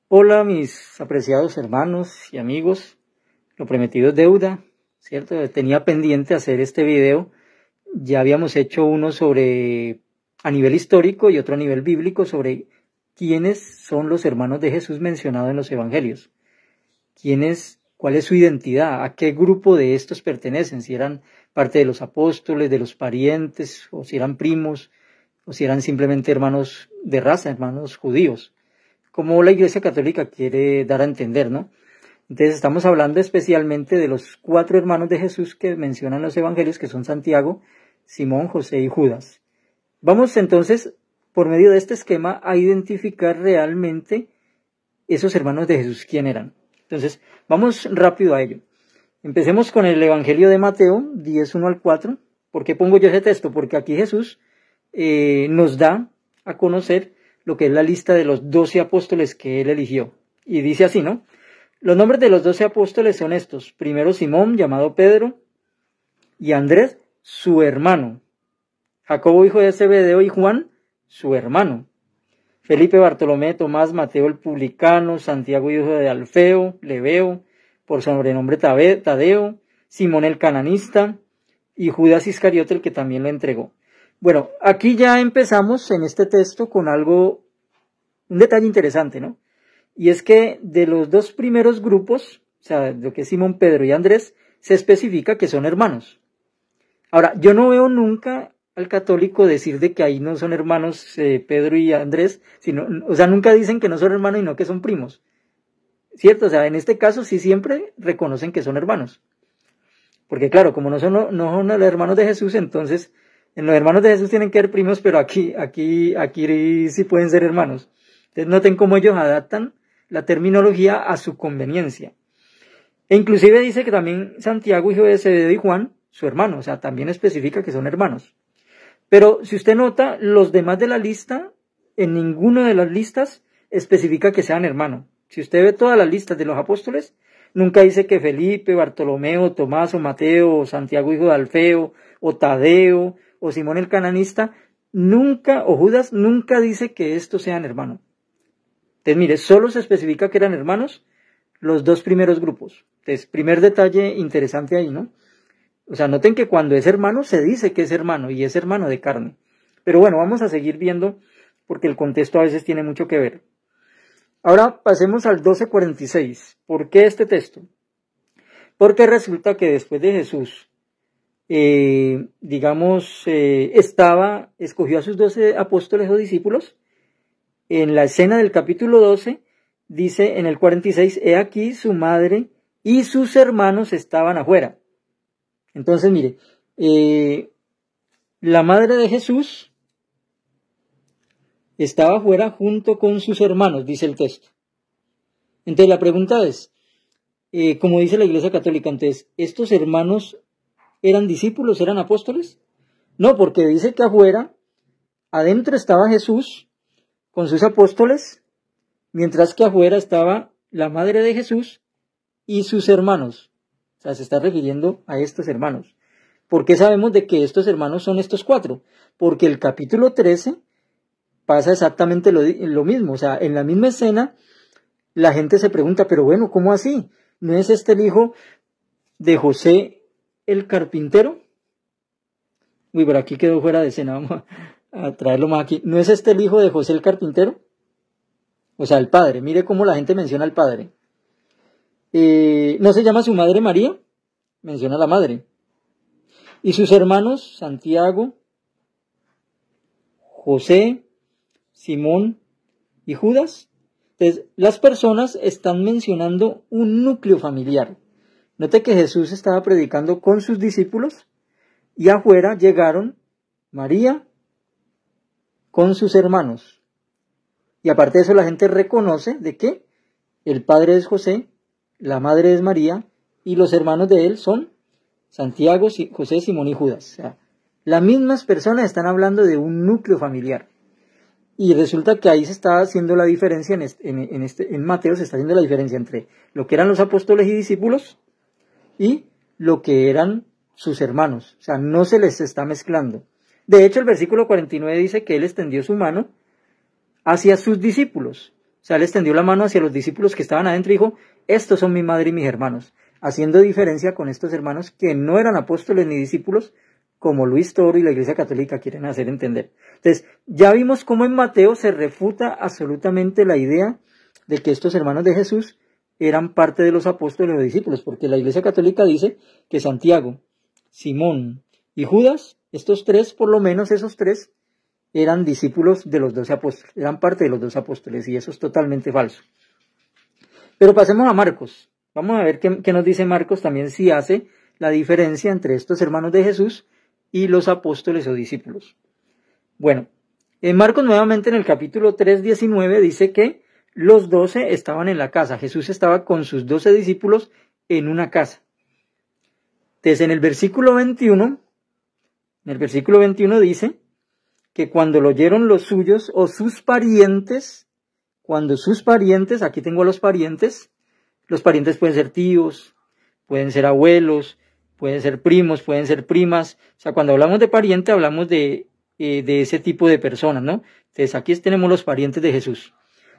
Hola mis apreciados hermanos y amigos, lo prometido es deuda, ¿cierto? Tenía pendiente hacer este video, ya habíamos hecho uno sobre a nivel histórico y otro a nivel bíblico sobre quiénes son los hermanos de Jesús mencionados en los evangelios, cuál es su identidad, a qué grupo de estos pertenecen, si eran parte de los apóstoles, de los parientes, o si eran primos, o si eran simplemente hermanos de raza, hermanos judíos, como la Iglesia Católica quiere dar a entender, ¿no? Entonces estamos hablando especialmente de los 4 hermanos de Jesús que mencionan los evangelios, que son Santiago, Simón, José y Judas. Vamos entonces, por medio de este esquema, a identificar realmente esos hermanos de Jesús, quién eran. Entonces, vamos rápido a ello. Empecemos con el Evangelio de Mateo, 10:1 al 4. ¿Por qué pongo yo ese texto? Porque aquí Jesús nos da a conocer lo que es la lista de los 12 apóstoles que él eligió. Y dice así, ¿no? Los nombres de los 12 apóstoles son estos. Primero Simón, llamado Pedro, y Andrés, su hermano. Jacobo, hijo de Zebedeo, y Juan, su hermano. Felipe, Bartolomé, Tomás, Mateo el publicano, Santiago, hijo de Alfeo, Lebeo, por sobrenombre Tadeo, Simón el cananista, y Judas Iscariote, el que también lo entregó. Bueno, aquí ya empezamos en este texto con un detalle interesante, ¿no? Y es que de los 2 primeros grupos, o sea, lo que es Simón, Pedro y Andrés, se especifica que son hermanos. Ahora, yo no veo nunca al católico decir de que ahí no son hermanos Pedro y Andrés, o sea, nunca dicen que no son hermanos y no que son primos, ¿cierto? O sea, en este caso sí siempre reconocen que son hermanos. Porque claro, como no son los hermanos de Jesús, entonces en los hermanos de Jesús tienen que ser primos, pero aquí sí pueden ser hermanos. Entonces noten cómo ellos adaptan la terminología a su conveniencia. E inclusive dice que también Santiago, hijo de Zebedeo, y Juan, su hermano, o sea, también especifica que son hermanos. Pero si usted nota, los demás de la lista, en ninguna de las listas especifica que sean hermanos. Si usted ve todas las listas de los apóstoles, nunca dice que Felipe, Bartolomé, Tomás, o Mateo, o Santiago, hijo de Alfeo, o Tadeo, o Simón el cananista, o Judas, nunca dice que estos sean hermanos. Entonces, mire, solo se especifica que eran hermanos los 2 primeros grupos. Entonces, primer detalle interesante ahí, ¿no? O sea, noten que cuando es hermano se dice que es hermano y es hermano de carne. Pero bueno, vamos a seguir viendo porque el contexto a veces tiene mucho que ver. Ahora pasemos al 12:46. ¿Por qué este texto? Porque resulta que después de Jesús, escogió a sus 12 apóstoles o discípulos. En la escena del capítulo 12, dice en el 46, he aquí su madre y sus hermanos estaban afuera. Entonces, mire, la madre de Jesús estaba afuera junto con sus hermanos, dice el texto. Entonces, la pregunta es, como dice la Iglesia Católica, entonces, ¿estos hermanos eran discípulos, eran apóstoles? No, porque dice que adentro estaba Jesús con sus apóstoles, mientras que afuera estaba la madre de Jesús y sus hermanos. O sea, se está refiriendo a estos hermanos. ¿Por qué sabemos de que estos hermanos son estos 4? Porque el capítulo 13 pasa exactamente lo mismo. O sea, en la misma escena, la gente se pregunta, pero bueno, ¿cómo así? ¿No es este el hijo de José el carpintero? Uy, por aquí quedó fuera de escena, vamos a traerlo más aquí. ¿No es este el hijo de José el carpintero? O sea, el padre. Mire cómo la gente menciona al padre. ¿No se llama su madre María? Menciona a la madre. Y sus hermanos, Santiago, José, Simón y Judas. Entonces, las personas están mencionando un núcleo familiar. Note que Jesús estaba predicando con sus discípulos y afuera llegaron María con sus hermanos. Y aparte de eso, la gente reconoce de que el padre es José, la madre es María y los hermanos de él son Santiago, José, Simón y Judas. O sea, las mismas personas están hablando de un núcleo familiar. Y resulta que ahí se está haciendo la diferencia, en Mateo se está haciendo la diferencia entre lo que eran los apóstoles y discípulos y lo que eran sus hermanos. O sea, no se les está mezclando. De hecho, el versículo 49 dice que él extendió su mano hacia sus discípulos. sea, él extendió la mano hacia los discípulos que estaban adentro y dijo, estos son mi madre y mis hermanos, haciendo diferencia con estos hermanos que no eran apóstoles ni discípulos, como Luis Toro y la Iglesia Católica quieren hacer entender. Entonces, ya vimos cómo en Mateo se refuta absolutamente la idea de que estos hermanos de Jesús eran parte de los apóstoles o discípulos, porque la Iglesia Católica dice que Santiago, Simón y Judas, estos tres, por lo menos esos tres, eran discípulos de los 12 apóstoles, eran parte de los 12 apóstoles, y eso es totalmente falso. Pero pasemos a Marcos. Vamos a ver qué nos dice Marcos también, si hace la diferencia entre estos hermanos de Jesús y los apóstoles o discípulos. Bueno, en Marcos nuevamente en el capítulo 3:19 dice que los 12 estaban en la casa. Jesús estaba con sus 12 discípulos en una casa. Entonces en el versículo 21 dice que cuando lo oyeron los suyos o sus parientes, aquí tengo a los parientes pueden ser tíos, pueden ser abuelos, pueden ser primos, pueden ser primas. O sea, cuando hablamos de pariente, hablamos de ese tipo de personas, ¿no? Entonces, aquí tenemos los parientes de Jesús.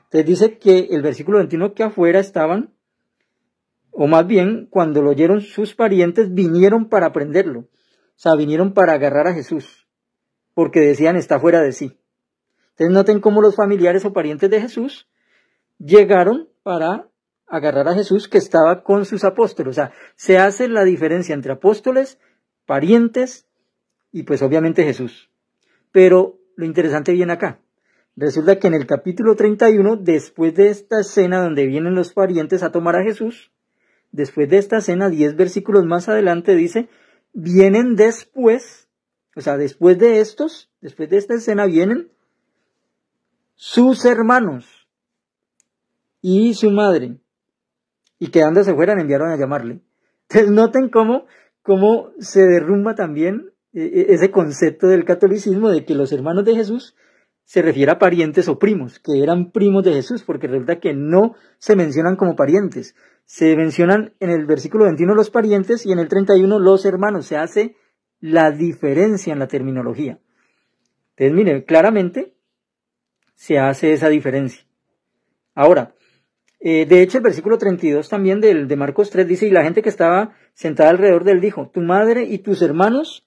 Entonces, dice que el versículo 21 que afuera estaban, o más bien, cuando lo oyeron sus parientes, vinieron para prenderlo. O sea, vinieron para agarrar a Jesús, porque decían, está fuera de sí. Entonces, noten cómo los familiares o parientes de Jesús llegaron para agarrar a Jesús, que estaba con sus apóstoles. O sea, se hace la diferencia entre apóstoles, parientes y pues obviamente Jesús. Pero lo interesante viene acá. Resulta que en el capítulo 31, después de esta escena donde vienen los parientes a tomar a Jesús, después de esta escena, 10 versículos más adelante dice, vienen después, o sea, después de esta escena vienen sus hermanos y su madre, y quedándose fuera enviaron a llamarle. Entonces noten cómo se derrumba también ese concepto del catolicismo de que los hermanos de Jesús se refiere a parientes o primos, que eran primos de Jesús, porque resulta que no se mencionan como parientes. Se mencionan en el versículo 21 los parientes y en el 31 los hermanos. Se hace la diferencia en la terminología. Entonces, miren, claramente se hace esa diferencia. Ahora, de hecho, el versículo 32 también de Marcos 3 dice, y la gente que estaba sentada alrededor de él dijo, tu madre y tus hermanos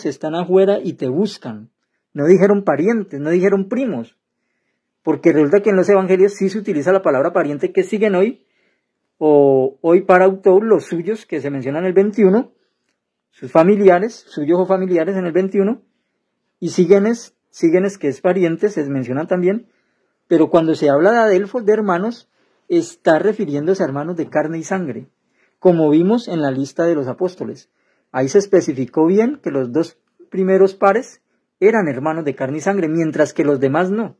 están afuera y te buscan. No dijeron parientes, no dijeron primos, porque resulta que en los evangelios sí se utiliza la palabra pariente, que siguen hoy, o hoy para autor, los suyos, que se mencionan en el 21, sus familiares, suyos o familiares en el 21, y síguenes, que es parientes, se mencionan también. Pero cuando se habla de adelfos, de hermanos, está refiriéndose a hermanos de carne y sangre, como vimos en la lista de los apóstoles. Ahí se especificó bien que los 2 primeros pares eran hermanos de carne y sangre, mientras que los demás no.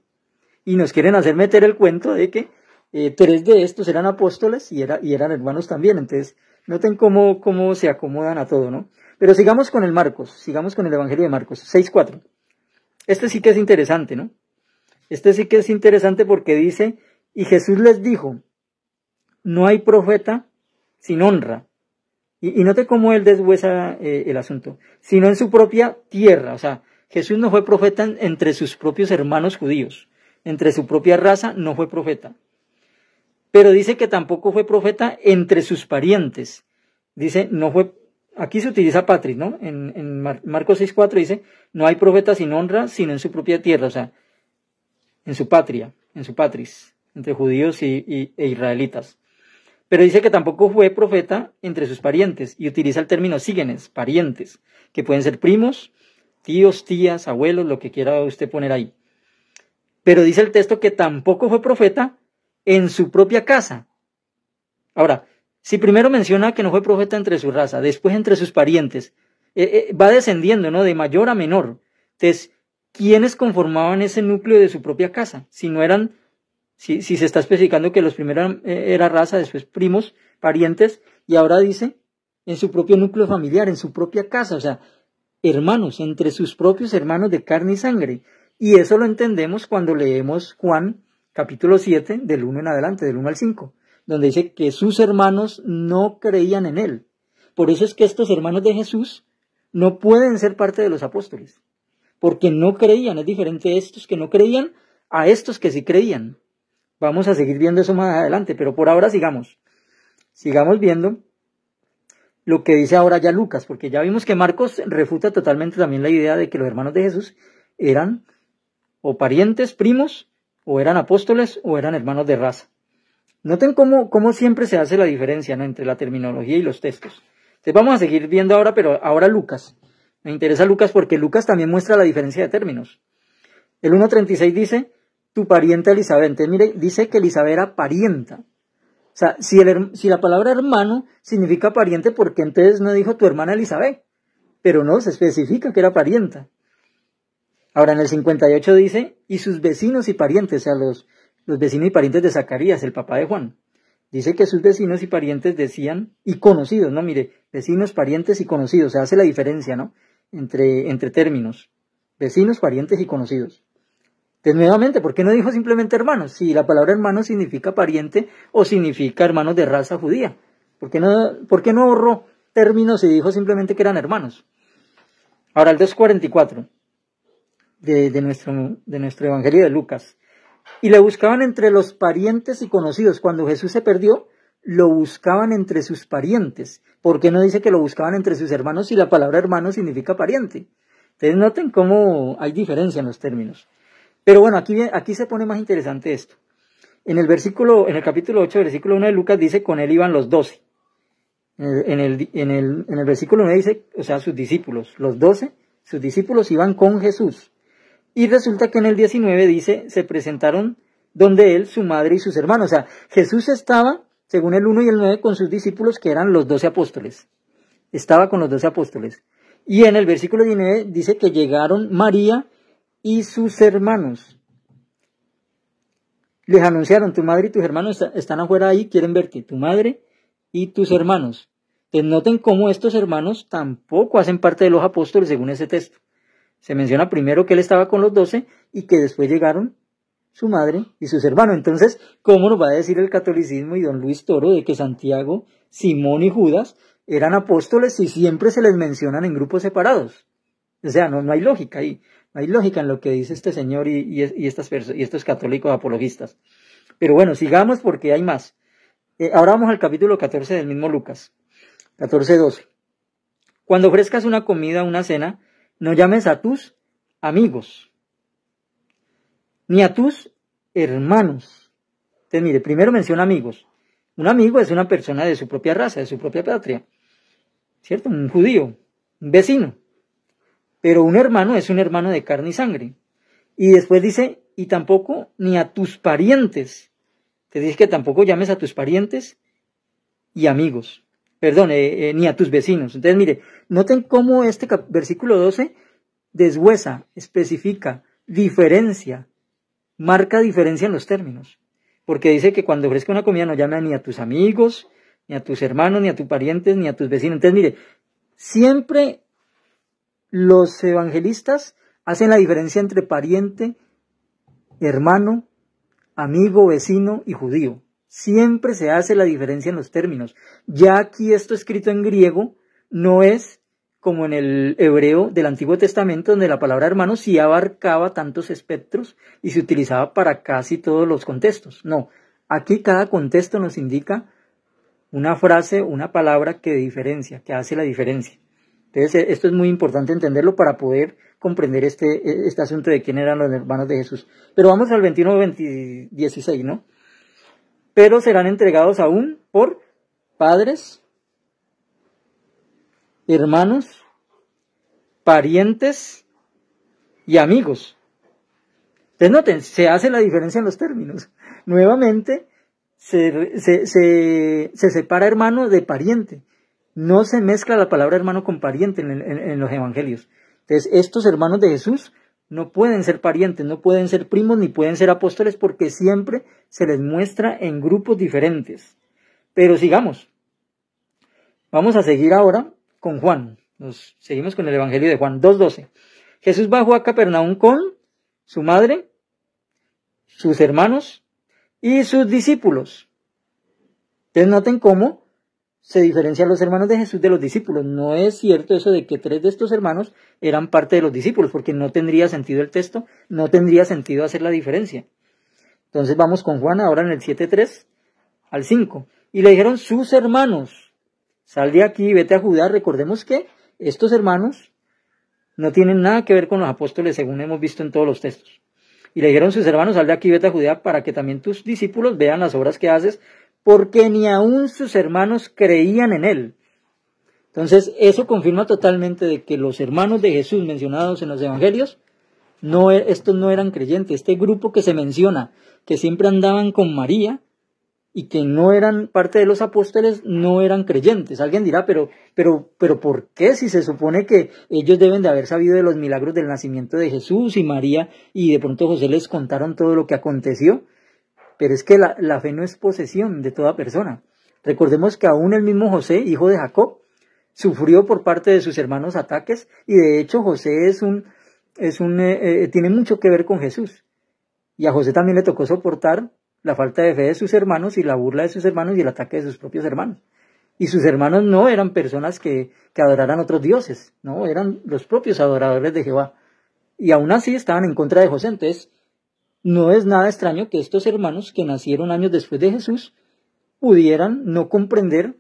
Y nos quieren hacer meter el cuento de que 3 de estos eran apóstoles y eran hermanos también. Entonces, noten cómo se acomodan a todo, ¿no? Pero sigamos con el Evangelio de Marcos, 6:4. Este sí que es interesante, ¿no? Este sí que es interesante porque dice, y Jesús les dijo, no hay profeta sin honra. Y note cómo él deshuesa el asunto, sino en su propia tierra. O sea, Jesús no fue profeta entre sus propios hermanos judíos, entre su propia raza no fue profeta. Pero dice que tampoco fue profeta entre sus parientes. Dice, no fue, aquí se utiliza patris, ¿no? En Marcos 6:4 dice, no hay profeta sin honra, sino en su propia tierra. O sea, en su patria, en su patris, entre judíos e israelitas. Pero dice que tampoco fue profeta entre sus parientes, y utiliza el término síguenes, parientes, que pueden ser primos, tíos, tías, abuelos, lo que quiera usted poner ahí. Pero dice el texto que tampoco fue profeta en su propia casa. Ahora, si primero menciona que no fue profeta entre su raza, después entre sus parientes, va descendiendo, ¿no? De mayor a menor. Entonces, ¿quiénes conformaban ese núcleo de su propia casa? Si no eran, si se está especificando que los primeros era raza, después primos, parientes, y ahora dice en su propio núcleo familiar, en su propia casa, o sea, hermanos, entre sus propios hermanos de carne y sangre. Y eso lo entendemos cuando leemos Juan capítulo 7, del 1 en adelante, del 1 al 5, donde dice que sus hermanos no creían en él. Por eso es que estos hermanos de Jesús no pueden ser parte de los apóstoles, porque no creían. Es diferente estos que no creían a estos que sí creían. Vamos a seguir viendo eso más adelante, pero por ahora sigamos viendo lo que dice ahora ya Lucas, porque ya vimos que Marcos refuta totalmente también la idea de que los hermanos de Jesús eran o parientes, primos, o eran apóstoles, o eran hermanos de raza. Noten cómo siempre se hace la diferencia, ¿no?, entre la terminología y los textos. Entonces vamos a seguir viendo ahora, pero ahora Lucas. Me interesa Lucas porque Lucas también muestra la diferencia de términos. El 1.36 dice, tu pariente Elizabeth. Entonces mire, dice que Elizabeth era parienta. O sea, si la palabra hermano significa pariente, ¿por qué entonces no dijo tu hermana Elizabeth? Pero no, se especifica que era parienta. Ahora en el 58 dice, y sus vecinos y parientes, o sea, los vecinos y parientes de Zacarías, el papá de Juan. Dice que sus vecinos y parientes decían, y conocidos, ¿no? Mire, vecinos, parientes y conocidos, se hace la diferencia, ¿no?, entre términos. Vecinos, parientes y conocidos. Entonces, nuevamente, ¿por qué no dijo simplemente hermanos? Si la palabra hermano significa pariente o significa hermanos de raza judía. ¿Por qué no ahorró términos y dijo simplemente que eran hermanos? Ahora, el 2.44 de nuestro Evangelio de Lucas. Y le buscaban entre los parientes y conocidos. Cuando Jesús se perdió, lo buscaban entre sus parientes. ¿Por qué no dice que lo buscaban entre sus hermanos si la palabra hermano significa pariente? Entonces noten cómo hay diferencia en los términos. Pero bueno, aquí se pone más interesante esto. En el capítulo 8, versículo 1 de Lucas dice, con él iban los 12. En el versículo 1 dice, o sea, sus discípulos, los 12, sus discípulos iban con Jesús. Y resulta que en el 19 dice, se presentaron donde él, su madre y sus hermanos. O sea, Jesús estaba, según el 1 y el 9, con sus discípulos, que eran los 12 apóstoles. Estaba con los 12 apóstoles. Y en el versículo 19 dice que llegaron María y sus hermanos. Les anunciaron, tu madre y tus hermanos están afuera ahí, quieren verte, tu madre y tus hermanos. Entonces noten cómo estos hermanos tampoco hacen parte de los apóstoles según ese texto. Se menciona primero que él estaba con los 12 y que después llegaron su madre y sus hermanos. Entonces, ¿cómo nos va a decir el catolicismo y don Luis Toro de que Santiago, Simón y Judas eran apóstoles si siempre se les mencionan en grupos separados? O sea, no hay lógica ahí. No hay lógica en lo que dice este señor y estos católicos apologistas. Pero bueno, sigamos porque hay más. Ahora vamos al capítulo 14 del mismo Lucas. 14:12. Cuando ofrezcas una comida, una cena, no llames a tus amigos, ni a tus hermanos. Entonces, mire, primero menciona amigos. Un amigo es una persona de su propia raza, de su propia patria, ¿cierto? Un judío, un vecino. Pero un hermano es un hermano de carne y sangre. Y después dice, y tampoco ni a tus parientes. Te dice que tampoco llames a tus parientes y amigos. Perdón, ni a tus vecinos. Entonces, mire, noten cómo este versículo 12 deshuesa, especifica, diferencia, marca diferencia en los términos. Porque dice que cuando ofrezca una comida no llame ni a tus amigos, ni a tus hermanos, ni a tus parientes, ni a tus vecinos. Entonces, mire, siempre los evangelistas hacen la diferencia entre pariente, hermano, amigo, vecino y judío. Siempre se hace la diferencia en los términos. Ya aquí esto escrito en griego no es como en el hebreo del Antiguo Testamento, donde la palabra hermano sí abarcaba tantos espectros y se utilizaba para casi todos los contextos. No, aquí cada contexto nos indica una frase, una palabra que diferencia, que hace la diferencia. Entonces esto es muy importante entenderlo para poder comprender este asunto de quién eran los hermanos de Jesús. Pero vamos al 21-16, ¿no? Pero serán entregados aún por padres, hermanos, parientes y amigos. Entonces noten, se hace la diferencia en los términos. Nuevamente se separa hermano de pariente. No se mezcla la palabra hermano con pariente en los evangelios. Entonces estos hermanos de Jesús no pueden ser parientes, no pueden ser primos, ni pueden ser apóstoles, porque siempre se les muestra en grupos diferentes. Pero sigamos. Vamos a seguir ahora con Juan. Seguimos con el Evangelio de Juan 2:12. Jesús bajó a Capernaum con su madre, sus hermanos y sus discípulos. Entonces noten cómo se diferencian los hermanos de Jesús de los discípulos. No es cierto eso de que 3 de estos hermanos eran parte de los discípulos, porque no tendría sentido el texto, no tendría sentido hacer la diferencia. Entonces vamos con Juan ahora en el 7:3 al 5. Y le dijeron sus hermanos, sal de aquí, vete a Judá. Recordemos que estos hermanos no tienen nada que ver con los apóstoles, según hemos visto en todos los textos. Y le dijeron sus hermanos, sal de aquí, vete a Judá, para que también tus discípulos vean las obras que haces, porque ni aun sus hermanos creían en él. Entonces, eso confirma totalmente de que los hermanos de Jesús mencionados en los evangelios, estos no eran creyentes. Este grupo que se menciona, que siempre andaban con María, y que no eran parte de los apóstoles, no eran creyentes. Alguien dirá, pero ¿por qué? Si se supone que ellos deben de haber sabido de los milagros del nacimiento de Jesús y María, y de pronto José les contaron todo lo que aconteció. Pero es que la fe no es posesión de toda persona. Recordemos que aún el mismo José, hijo de Jacob, sufrió por parte de sus hermanos ataques, y de hecho José tiene mucho que ver con Jesús. Y a José también le tocó soportar la falta de fe de sus hermanos y la burla de sus hermanos y el ataque de sus propios hermanos. Y sus hermanos no eran personas que adoraran otros dioses, no, eran los propios adoradores de Jehová. Y aún así estaban en contra de José. Entonces, no es nada extraño que estos hermanos que nacieron años después de Jesús pudieran no comprender,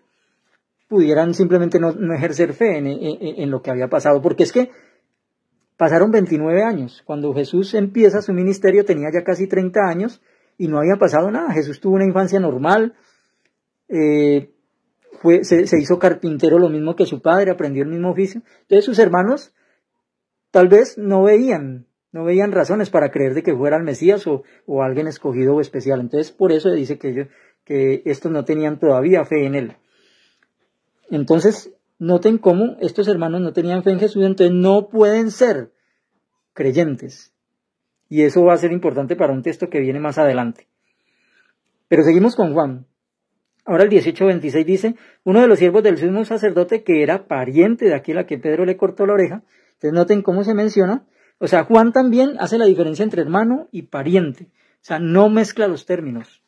pudieran simplemente no ejercer fe en lo que había pasado. Porque es que pasaron 29 años. Cuando Jesús empieza su ministerio tenía ya casi 30 años y no había pasado nada. Jesús tuvo una infancia normal, se hizo carpintero lo mismo que su padre, aprendió el mismo oficio. Entonces sus hermanos tal vez no veían razones para creer de que fuera el Mesías o alguien escogido o especial. Entonces por eso dice que estos no tenían todavía fe en él. Entonces noten cómo estos hermanos no tenían fe en Jesús, entonces no pueden ser creyentes. Y eso va a ser importante para un texto que viene más adelante. Pero seguimos con Juan. Ahora el 18:26 dice, uno de los siervos del sumo sacerdote que era pariente de aquel a que Pedro le cortó la oreja. Entonces noten cómo se menciona. O sea, Juan también hace la diferencia entre hermano y pariente. O sea, no mezcla los términos.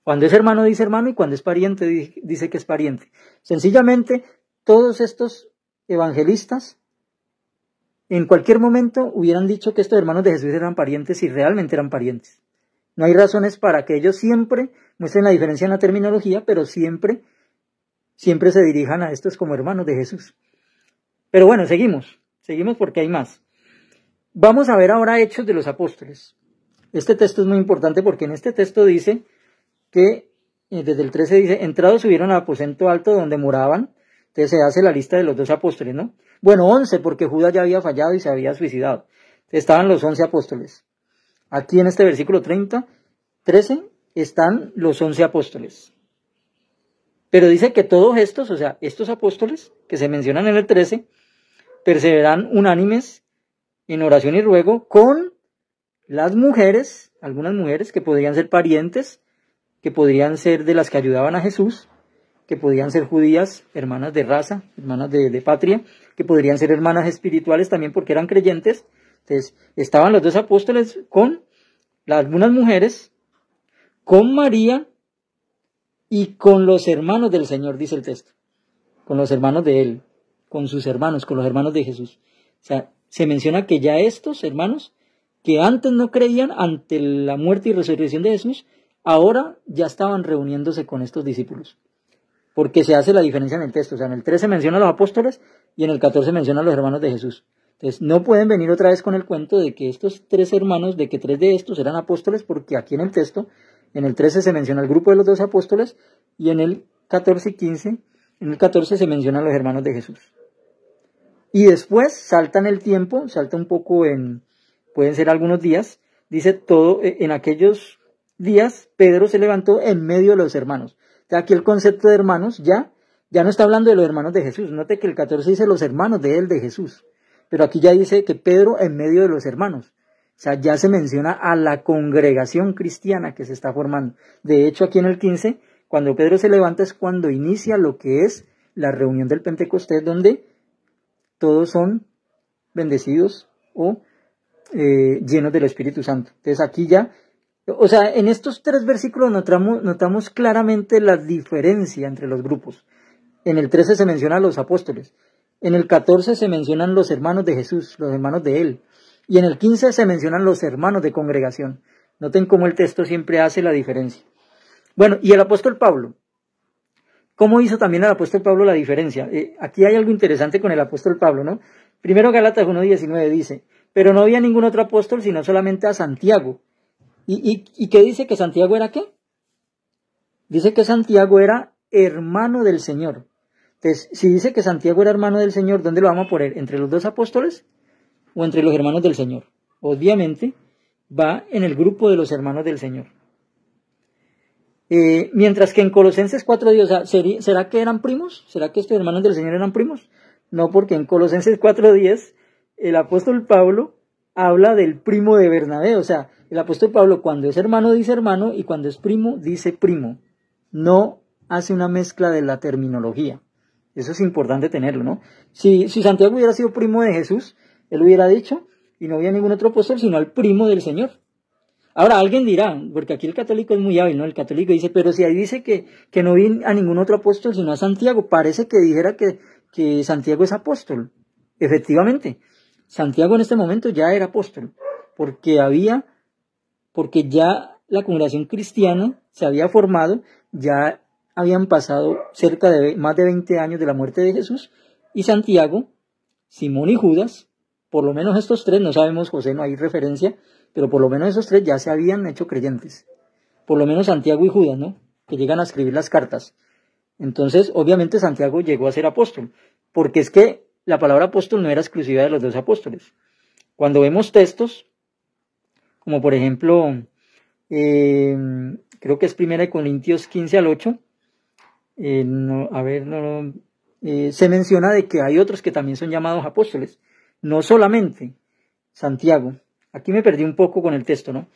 Cuando es hermano dice hermano y cuando es pariente dice que es pariente. Sencillamente, todos estos evangelistas en cualquier momento hubieran dicho que estos hermanos de Jesús eran parientes si realmente eran parientes. No hay razones para que ellos siempre muestren la diferencia en la terminología, pero siempre se dirijan a estos como hermanos de Jesús. Pero bueno, seguimos porque hay más. Vamos a ver ahora Hechos de los Apóstoles. Este texto es muy importante porque en este texto dice que, desde el 13 dice, entrados subieron al aposento alto donde moraban. Entonces se hace la lista de los 2 apóstoles, ¿no? Bueno, 11 porque Judas ya había fallado y se había suicidado. Estaban los 11 apóstoles. Aquí en este versículo 13 están los 11 apóstoles. Pero dice que todos estos, o sea, estos apóstoles que se mencionan en el 13, perseveran unánimes en oración y ruego con las mujeres, algunas mujeres que podrían ser parientes, que podrían ser de las que ayudaban a Jesús, que podían ser judías, hermanas de raza, hermanas de patria, que podrían ser hermanas espirituales también porque eran creyentes. Entonces, estaban los 2 apóstoles con algunas mujeres, con María y con los hermanos del Señor, dice el texto, con los hermanos de él, con sus hermanos, con los hermanos de Jesús. O sea, se menciona que ya estos hermanos, que antes no creían ante la muerte y resurrección de Jesús, ahora ya estaban reuniéndose con estos discípulos. Porque se hace la diferencia en el texto. O sea, en el 13 menciona a los apóstoles y en el 14 menciona a los hermanos de Jesús. Entonces, no pueden venir otra vez con el cuento de que estos 3 hermanos, de que 3 de estos eran apóstoles, porque aquí en el texto, en el 13 se menciona el grupo de los 2 apóstoles y en el 14 y 15, en el 14 se mencionan los hermanos de Jesús. Y después salta en el tiempo, salta un poco pueden ser algunos días, dice todo, en aquellos días Pedro se levantó en medio de los hermanos. Aquí el concepto de hermanos ya no está hablando de los hermanos de Jesús. Note que el 14 dice los hermanos de él, de Jesús. Pero aquí ya dice que Pedro en medio de los hermanos. O sea, ya se menciona a la congregación cristiana que se está formando. De hecho, aquí en el 15, cuando Pedro se levanta es cuando inicia lo que es la reunión del Pentecostés, donde todos son bendecidos o llenos del Espíritu Santo. Entonces aquí ya, o sea, en estos 3 versículos notamos claramente la diferencia entre los grupos. En el 13 se mencionan los apóstoles. En el 14 se mencionan los hermanos de Jesús, los hermanos de él. Y en el 15 se mencionan los hermanos de congregación. Noten cómo el texto siempre hace la diferencia. Bueno, y el apóstol Pablo. ¿Cómo hizo también el apóstol Pablo la diferencia? Aquí hay algo interesante con el apóstol Pablo, ¿no? Primero Gálatas 1:19 dice, pero no había ningún otro apóstol sino solamente a Santiago. ¿Y qué dice? ¿Que Santiago era qué? Dice que Santiago era hermano del Señor. Entonces, si dice que Santiago era hermano del Señor, ¿dónde lo vamos a poner? ¿Entre los dos apóstoles o entre los hermanos del Señor? Obviamente va en el grupo de los hermanos del Señor. Mientras que en Colosenses 4:10, o sea, ¿será que eran primos? ¿Será que estos hermanos del Señor eran primos? No, porque en Colosenses 4:10 el apóstol Pablo habla del primo de Bernabé. O sea, el apóstol Pablo cuando es hermano dice hermano y cuando es primo dice primo. No hace una mezcla de la terminología. Eso es importante tenerlo, ¿no? Si Santiago hubiera sido primo de Jesús, él hubiera dicho, y no había ningún otro apóstol, sino al primo del Señor. Ahora, alguien dirá, porque aquí el católico es muy hábil, ¿no? El católico dice, pero si ahí dice que no vi a ningún otro apóstol, sino a Santiago, parece que dijera que Santiago es apóstol. Efectivamente, Santiago en este momento ya era apóstol, porque ya la congregación cristiana se había formado, ya habían pasado cerca de más de 20 años de la muerte de Jesús, y Santiago, Simón y Judas, por lo menos estos tres, no sabemos José, no hay referencia, pero por lo menos esos tres ya se habían hecho creyentes. Por lo menos Santiago y Judas, ¿no? Que llegan a escribir las cartas. Entonces, obviamente Santiago llegó a ser apóstol, porque es que la palabra apóstol no era exclusiva de los dos apóstoles. Cuando vemos textos, como por ejemplo, creo que es 1 Corintios 15-8, se menciona de que hay otros que también son llamados apóstoles, no solamente Santiago. Aquí me perdí un poco con el texto, ¿no?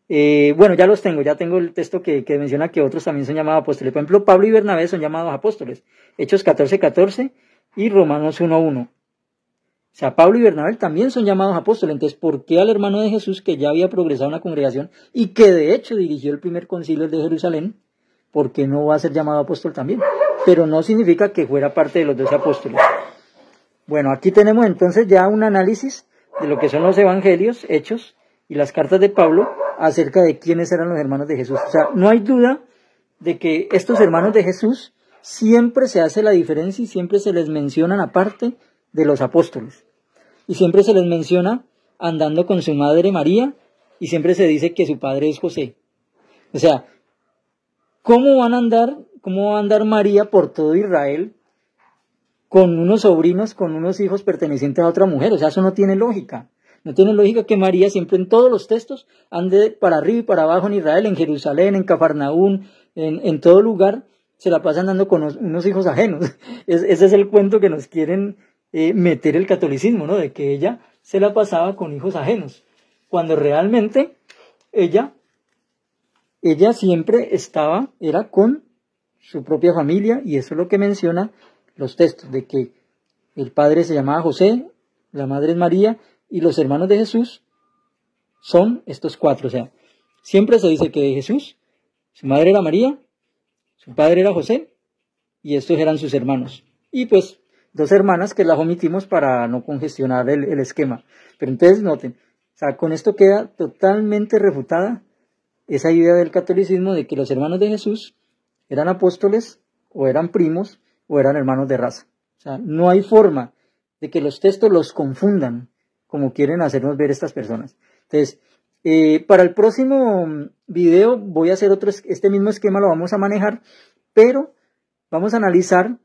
Bueno, ya tengo el texto que menciona que otros también son llamados apóstoles. Por ejemplo, Pablo y Bernabé son llamados apóstoles. Hechos 14:14 y Romanos 1:1. O sea, Pablo y Bernabé también son llamados apóstoles. Entonces, ¿por qué al hermano de Jesús, que ya había progresado en la congregación y que de hecho dirigió el primer concilio de Jerusalén, por qué no va a ser llamado apóstol también? Pero no significa que fuera parte de los 12 apóstoles. Bueno, aquí tenemos entonces ya un análisis de lo que son los evangelios, hechos y las cartas de Pablo acerca de quiénes eran los hermanos de Jesús. O sea, no hay duda de que estos hermanos de Jesús siempre se hace la diferencia y siempre se les mencionan aparte de los apóstoles. Y siempre se les menciona andando con su madre María y siempre se dice que su padre es José. O sea, ¿cómo va a andar María por todo Israel con unos sobrinos, con unos hijos pertenecientes a otra mujer? O sea, eso no tiene lógica. No tiene lógica que María siempre en todos los textos ande para arriba y para abajo en Israel, en Jerusalén, en Cafarnaún, en todo lugar, se la pasa andando con unos hijos ajenos. Ese es el cuento que nos quieren meter el catolicismo, ¿no? De que ella se la pasaba con hijos ajenos, cuando realmente ella siempre era con su propia familia, y eso es lo que menciona los textos, de que el padre se llamaba José, la madre es María, y los hermanos de Jesús son estos cuatro. O sea, siempre se dice que de Jesús, su madre era María, su padre era José, y estos eran sus hermanos. Y pues, dos hermanas que las omitimos para no congestionar el esquema. Pero entonces noten, o sea, con esto queda totalmente refutada esa idea del catolicismo de que los hermanos de Jesús eran apóstoles, o eran primos, o eran hermanos de raza. O sea, no hay forma de que los textos los confundan como quieren hacernos ver estas personas. Entonces, para el próximo video voy a hacer este mismo esquema lo vamos a manejar, pero vamos a analizar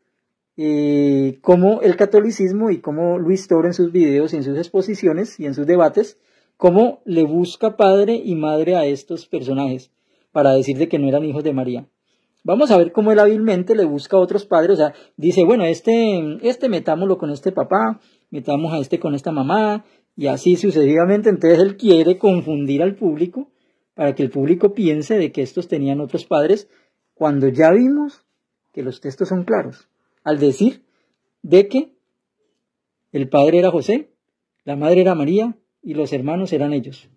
cómo el catolicismo y cómo Luis Toro en sus videos y en sus exposiciones y en sus debates, cómo le busca padre y madre a estos personajes para decir de que no eran hijos de María. Vamos a ver cómo él hábilmente le busca a otros padres. O sea, dice, bueno, este metámoslo con este papá, metamos a este con esta mamá, y así sucesivamente. Entonces él quiere confundir al público para que el público piense de que estos tenían otros padres, cuando ya vimos que los textos son claros, al decir de que el padre era José, la madre era María, y los hermanos eran ellos.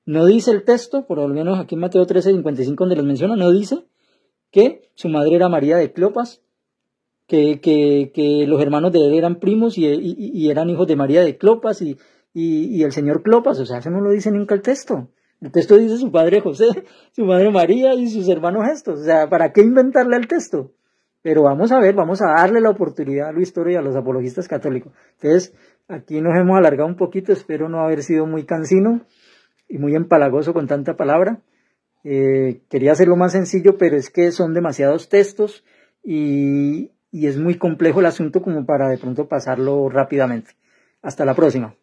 No dice el texto, por lo menos aquí en Mateo 13:55, donde los menciona, no dice que su madre era María de Cleofas, que los hermanos de él eran primos y eran hijos de María de Clopas y el señor Clopas. O sea, eso no lo dice nunca el texto. El texto dice su padre José, su madre María y sus hermanos estos. O sea, ¿para qué inventarle el texto? Pero vamos a ver, vamos a darle la oportunidad a Luis Toro y a los apologistas católicos. Entonces, aquí nos hemos alargado un poquito, espero no haber sido muy cansino y muy empalagoso con tanta palabra. Quería hacerlo más sencillo, pero es que son demasiados textos y es muy complejo el asunto como para de pronto pasarlo rápidamente. Hasta la próxima.